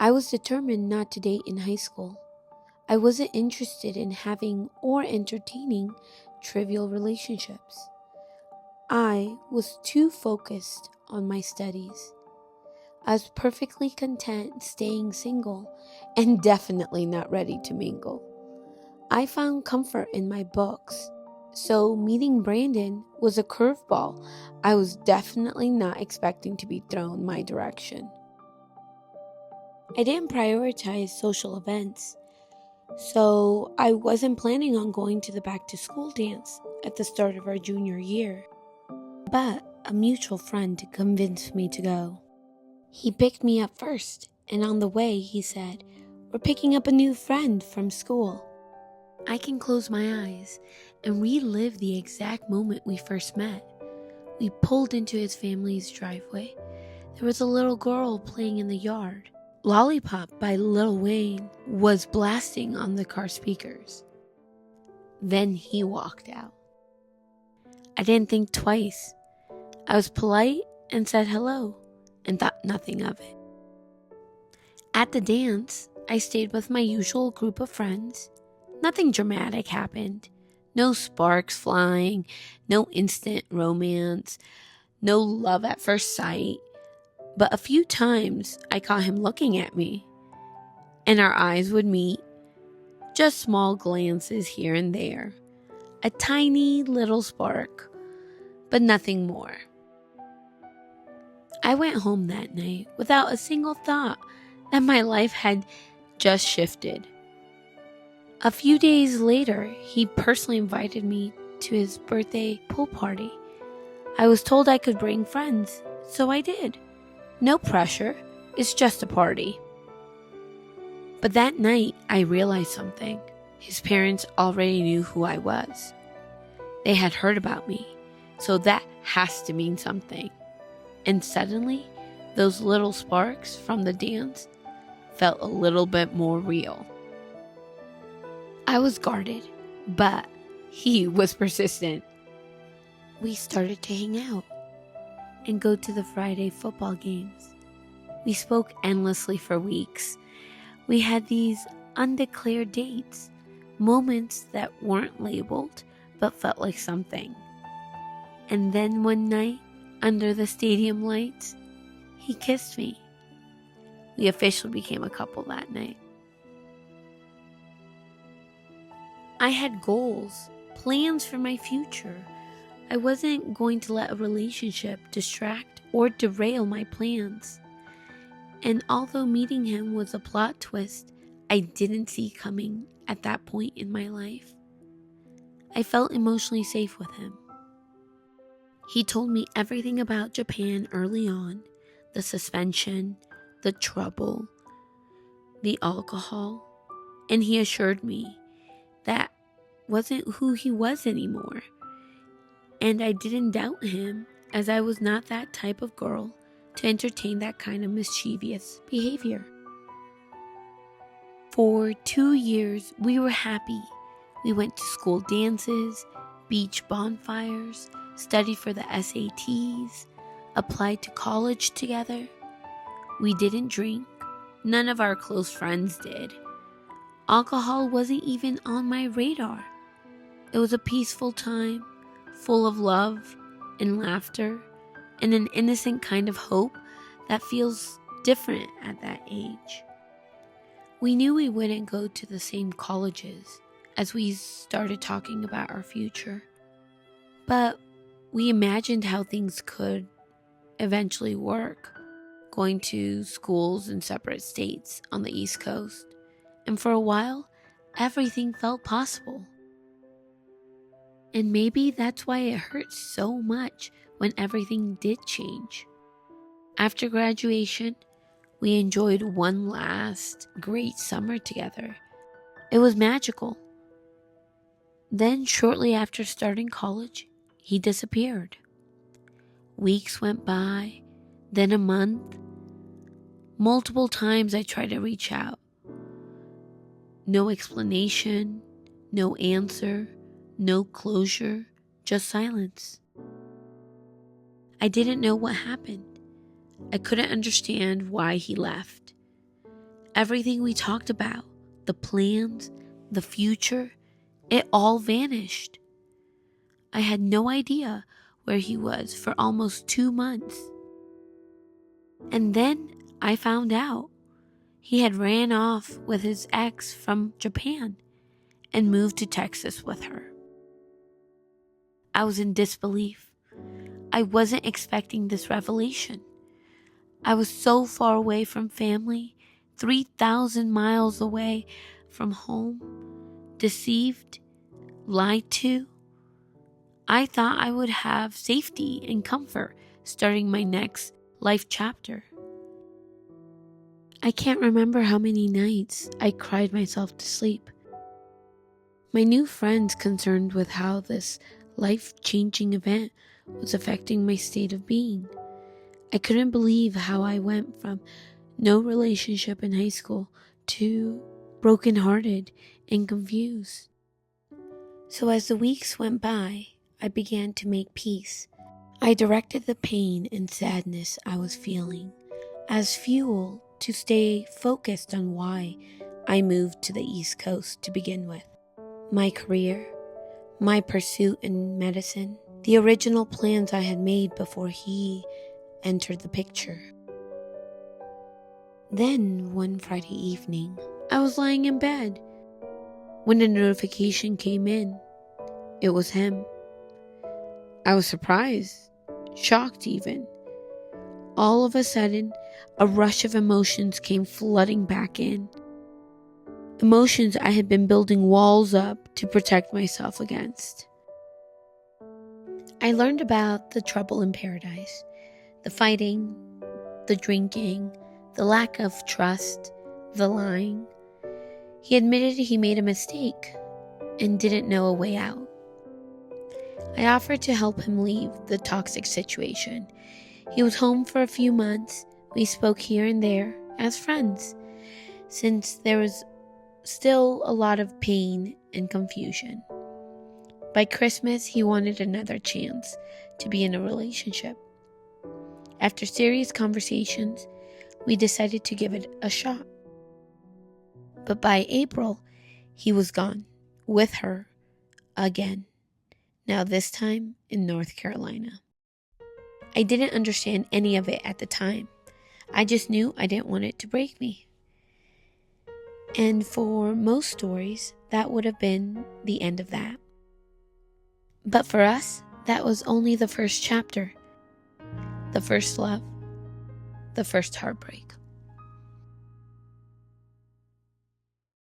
I was determined not to date in high school. I wasn't interested in having or entertaining trivial relationships. I was too focused on my studies. I was perfectly content staying single and definitely not ready to mingle. I found comfort in my books, so meeting Brandon was a curveball I was definitely not expecting to be thrown my direction. I didn't prioritize social events, so I wasn't planning on going to the back to school dance at the start of our junior year. But a mutual friend convinced me to go. He picked me up first, and on the way he said, "We're picking up a new friend from school." I can close my eyes and relive the exact moment we first met. We pulled into his family's driveway. There was a little girl playing in the yard. Lollipop by Lil Wayne was blasting on the car speakers. Then he walked out. I didn't think twice. I was polite and said hello and thought nothing of it. At the dance, I stayed with my usual group of friends. Nothing dramatic happened. No sparks flying, no instant romance, no love at first sight. But a few times I caught him looking at me, and our eyes would meet, just small glances here and there. A tiny little spark, but nothing more. I went home that night without a single thought that my life had just shifted. A few days later, he personally invited me to his birthday pool party. I was told I could bring friends, so I did. No pressure, it's just a party. But that night, I realized something. His parents already knew who I was. They had heard about me, so that has to mean something. And suddenly, those little sparks from the dance felt a little bit more real. I was guarded, but he was persistent. We started to hang out and go to the Friday football games. We spoke endlessly for weeks. We had these undeclared dates, moments that weren't labeled but felt like something. And then one night, under the stadium lights, he kissed me. We officially became a couple that night. I had goals, plans for my future. I wasn't going to let a relationship distract or derail my plans. And although meeting him was a plot twist I didn't see coming at that point in my life, I felt emotionally safe with him. He told me everything about Japan early on, the suspension, the trouble, the alcohol, and he assured me that wasn't who he was anymore. And I didn't doubt him, as I was not that type of girl to entertain that kind of mischievous behavior. For 2 years, we were happy. We went to school dances, beach bonfires, studied for the SATs, applied to college together. We didn't drink. None of our close friends did. Alcohol wasn't even on my radar. It was a peaceful time, full of love and laughter and an innocent kind of hope that feels different at that age. We knew we wouldn't go to the same colleges as we started talking about our future, but we imagined how things could eventually work, going to schools in separate states on the East Coast. And for a while, everything felt possible. And maybe that's why it hurt so much when everything did change. After graduation, we enjoyed one last great summer together. It was magical. Then, shortly after starting college, he disappeared. Weeks went by, then a month. Multiple times I tried to reach out. No explanation, no answer, no closure, just silence. I didn't know what happened. I couldn't understand why he left. Everything we talked about, the plans, the future, it all vanished. I had no idea where he was for almost 2 months. And then I found out he had ran off with his ex from Japan and moved to Texas with her. I was in disbelief. I wasn't expecting this revelation. I was so far away from family, 3,000 miles away from home, deceived, lied to. I thought I would have safety and comfort starting my next life chapter. I can't remember how many nights I cried myself to sleep. My new friends concerned with how this life-changing event was affecting my state of being. I couldn't believe how I went from no relationship in high school to brokenhearted and confused. So as the weeks went by, I began to make peace. I directed the pain and sadness I was feeling as fuel to stay focused on why I moved to the East Coast to begin with. My career, my pursuit in medicine, the original plans I had made before he entered the picture. Then, one Friday evening, I was lying in bed when a notification came in. It was him. I was surprised, shocked even. All of a sudden, a rush of emotions came flooding back in. Emotions I had been building walls up to protect myself against. I learned about the trouble in paradise, the fighting, the drinking, the lack of trust, the lying. He admitted he made a mistake and didn't know a way out. I offered to help him leave the toxic situation. He was home for a few months. We spoke here and there as friends, since there was still a lot of pain and confusion. By Christmas, he wanted another chance to be in a relationship. After serious conversations, we decided to give it a shot. But by April, he was gone, with her, again. Now this time in North Carolina. I didn't understand any of it at the time. I just knew I didn't want it to break me. And for most stories, that would have been the end of that. But for us, that was only the first chapter, the first love, the first heartbreak.